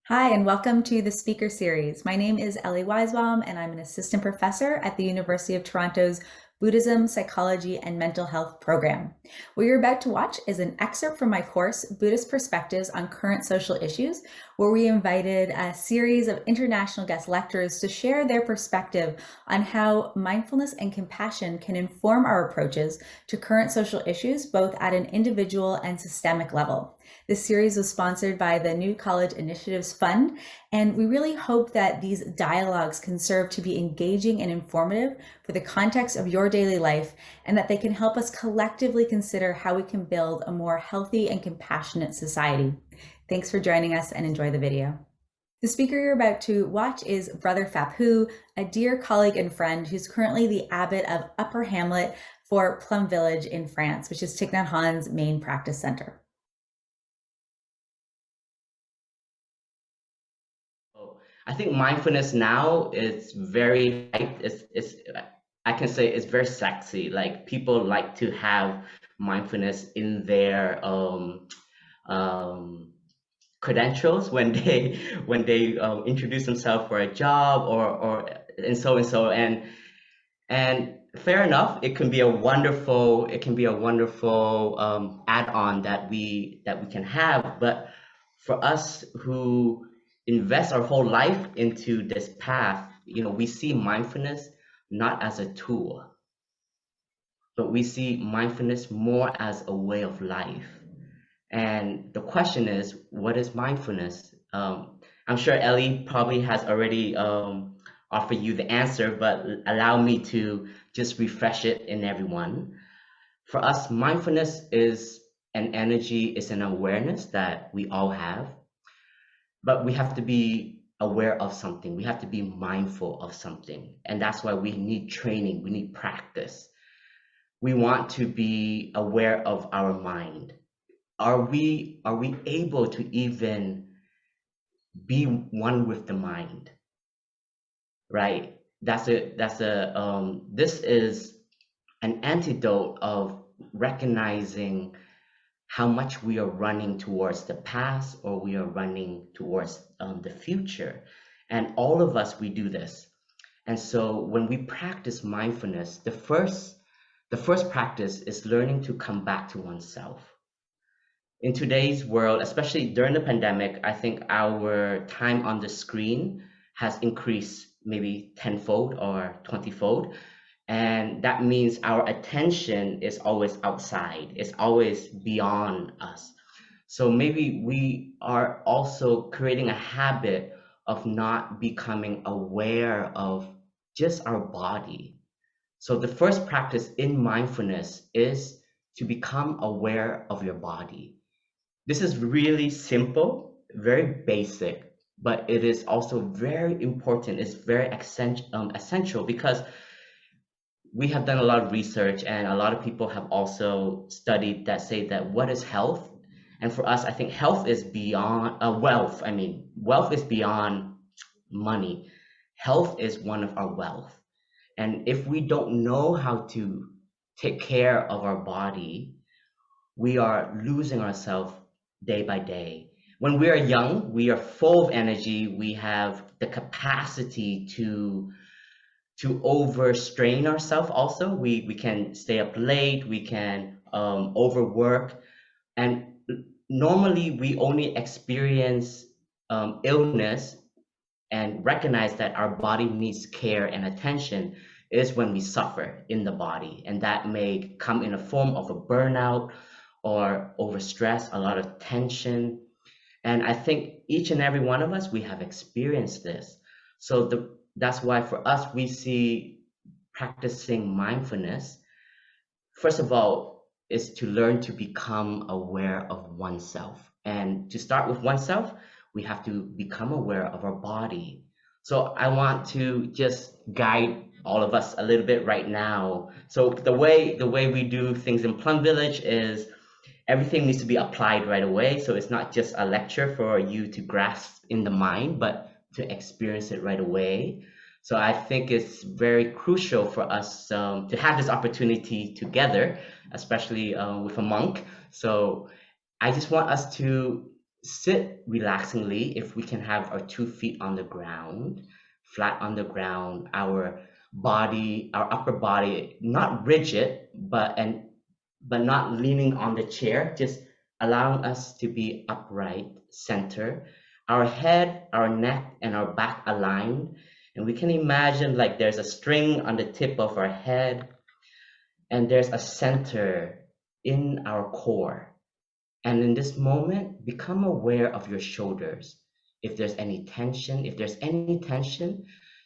Hi, and welcome to the speaker series. My name is Ellie Weisbaum, and I'm an assistant professor at the University of Toronto's Buddhism, Psychology, and Mental Health program. What you're about to watch is an excerpt from my course, Buddhist Perspectives on Current Social Issues, where we invited a series of international guest lecturers to share their perspective on how mindfulness and compassion can inform our approaches to current social issues, both at an individual and systemic level. This series was sponsored by the New College Initiatives Fund, and we really hope that these dialogues can serve to be engaging and informative for the context of your daily life, and that they can help us collectively consider how we can build a more healthy and compassionate society. Thanks for joining us, and enjoy the video. The speaker you're about to watch is Brother Phap, a dear colleague and friend who's currently the abbot of Upper Hamlet for Plum Village in France, which is Thich Nhat Hanh's main practice center. I think mindfulness now is very it's I can say it's very sexy. Like people like to have mindfulness in their credentials when they introduce themselves for a job or and fair enough, it can be a wonderful add-on that we can have. But for us who invest our whole life into this path, we see mindfulness not as a tool, but we see mindfulness more as a way of life. And the question is, what is mindfulness? I'm sure Ellie probably has already offered you the answer, but allow me to just refresh it in everyone. For us, mindfulness is an energy, is an awareness that we all have, but we have to be aware of something. We have to be mindful of something. And that's why we need training, we need practice. We want to be aware of our mind. Are we able to even be one with the mind? Right? This is an antidote of recognizing how much we are running towards the past or we are running towards the future. And all of us, we do this. And so when we practice mindfulness, the first practice is learning to come back to oneself. In today's world, especially during the pandemic, I think our time on the screen has increased maybe tenfold or 20-fold. And that means our attention is always outside, it's always beyond us. So maybe we are also creating a habit of not becoming aware of just our body. So the first practice in mindfulness is to become aware of your body. This is really simple, very basic, but it is also very important. It's very essential because we have done a lot of research and a lot of people have also studied that say that what is health? And for us, I think health is beyond wealth. I mean, wealth is beyond money. Health is one of our wealth. And if we don't know how to take care of our body, we are losing ourselves day by day. When we are young, we are full of energy. We have the capacity to overstrain ourselves also. We can stay up late, we can overwork. And normally we only experience illness and recognize that our body needs care and attention is when we suffer in the body. And that may come in a form of a burnout or overstress, a lot of tension. And I think each and every one of us, we have experienced this. So that's why for us, we see practicing mindfulness, first of all, is to learn to become aware of oneself. And to start with oneself, we have to become aware of our body. So I want to just guide all of us a little bit right now. So the way we do things in Plum Village is everything needs to be applied right away. So it's not just a lecture for you to grasp in the mind, but to experience it right away. So I think it's very crucial for us to have this opportunity together, especially with a monk. So I just want us to sit relaxingly. If we can have our 2 feet on the ground, flat on the ground, our body, our upper body, not rigid, but not leaning on the chair, just allowing us to be upright, center, our head, our neck, and our back aligned. And we can imagine like there's a string on the tip of our head, and there's a center in our core. And in this moment, become aware of your shoulders. If there's any tension,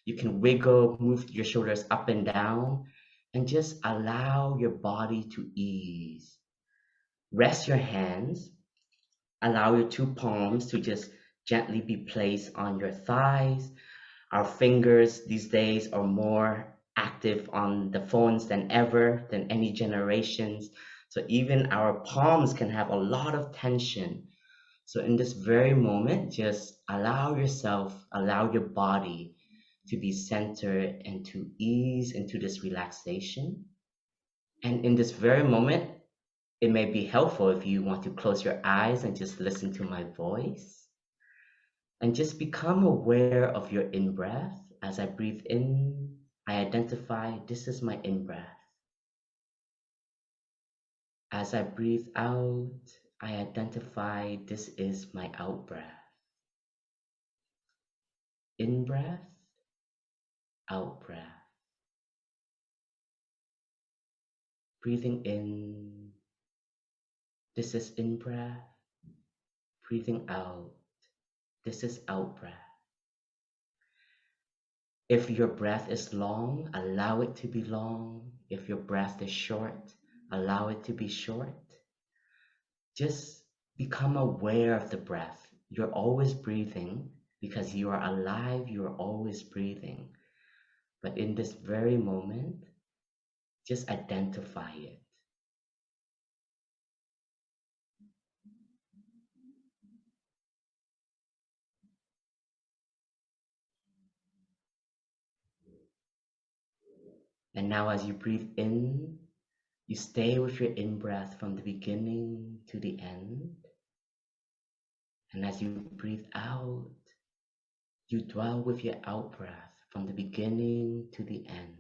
you can wiggle, move your shoulders up and down, and just allow your body to ease. Rest your hands, allow your two palms to just gently be placed on your thighs. Our fingers these days are more active on the phones than ever, than any generations. So even our palms can have a lot of tension. So in this very moment, just allow yourself, allow your body to be centered and to ease into this relaxation. And in this very moment, it may be helpful if you want to close your eyes and just listen to my voice. And just become aware of your in-breath. As I breathe in, I identify this is my in-breath. As I breathe out, I identify this is my out-breath. In-breath, out-breath. Breathing in, this is in-breath. Breathing out, this is out-breath. If your breath is long, allow it to be long. If your breath is short, allow it to be short. Just become aware of the breath. You're always breathing because you are alive, you are always breathing. But in this very moment, just identify it. And now as you breathe in, you stay with your in-breath from the beginning to the end. And as you breathe out, you dwell with your out-breath from the beginning to the end.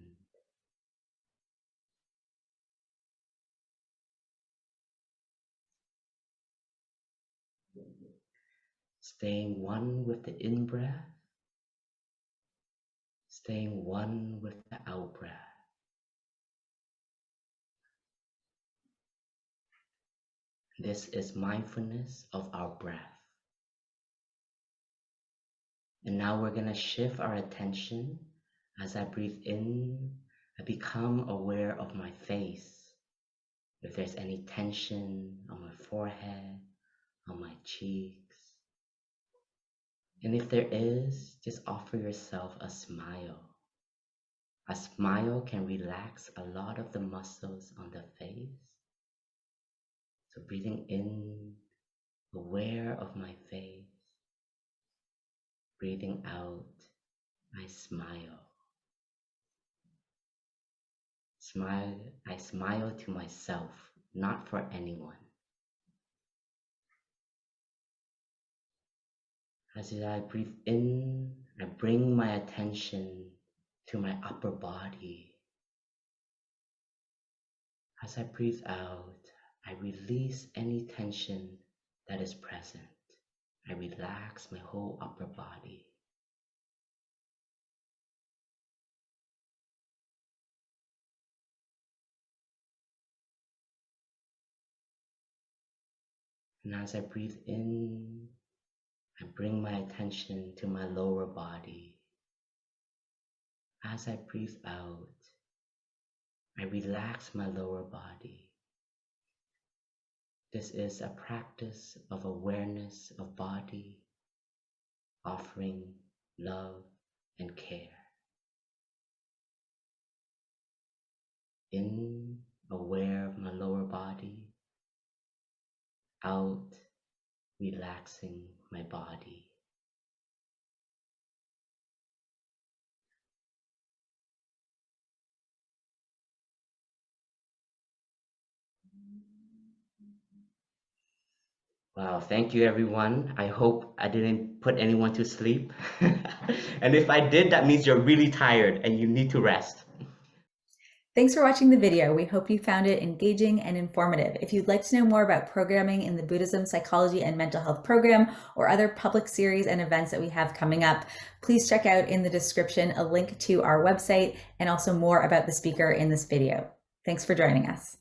Staying one with the in-breath, staying one with the out-breath. This is mindfulness of our breath. And now we're going to shift our attention. As I breathe in, I become aware of my face. If there's any tension on my forehead, on my cheeks. And if there is, just offer yourself a smile. A smile can relax a lot of the muscles on the face. So breathing in, aware of my face. Breathing out, I smile. I smile to myself, not for anyone. As I breathe in, I bring my attention to my upper body. As I breathe out, I release any tension that is present. I relax my whole upper body. And as I breathe in, I bring my attention to my lower body. As I breathe out, I relax my lower body. This is a practice of awareness of body, offering love and care. In, aware of my lower body. Out, relaxing my body. Wow, thank you everyone. I hope I didn't put anyone to sleep. And if I did, that means you're really tired and you need to rest. Thanks for watching the video. We hope you found it engaging and informative. If you'd like to know more about programming in the Buddhism, Psychology, and Mental Health program or other public series and events that we have coming up, please check out in the description a link to our website and also more about the speaker in this video. Thanks for joining us.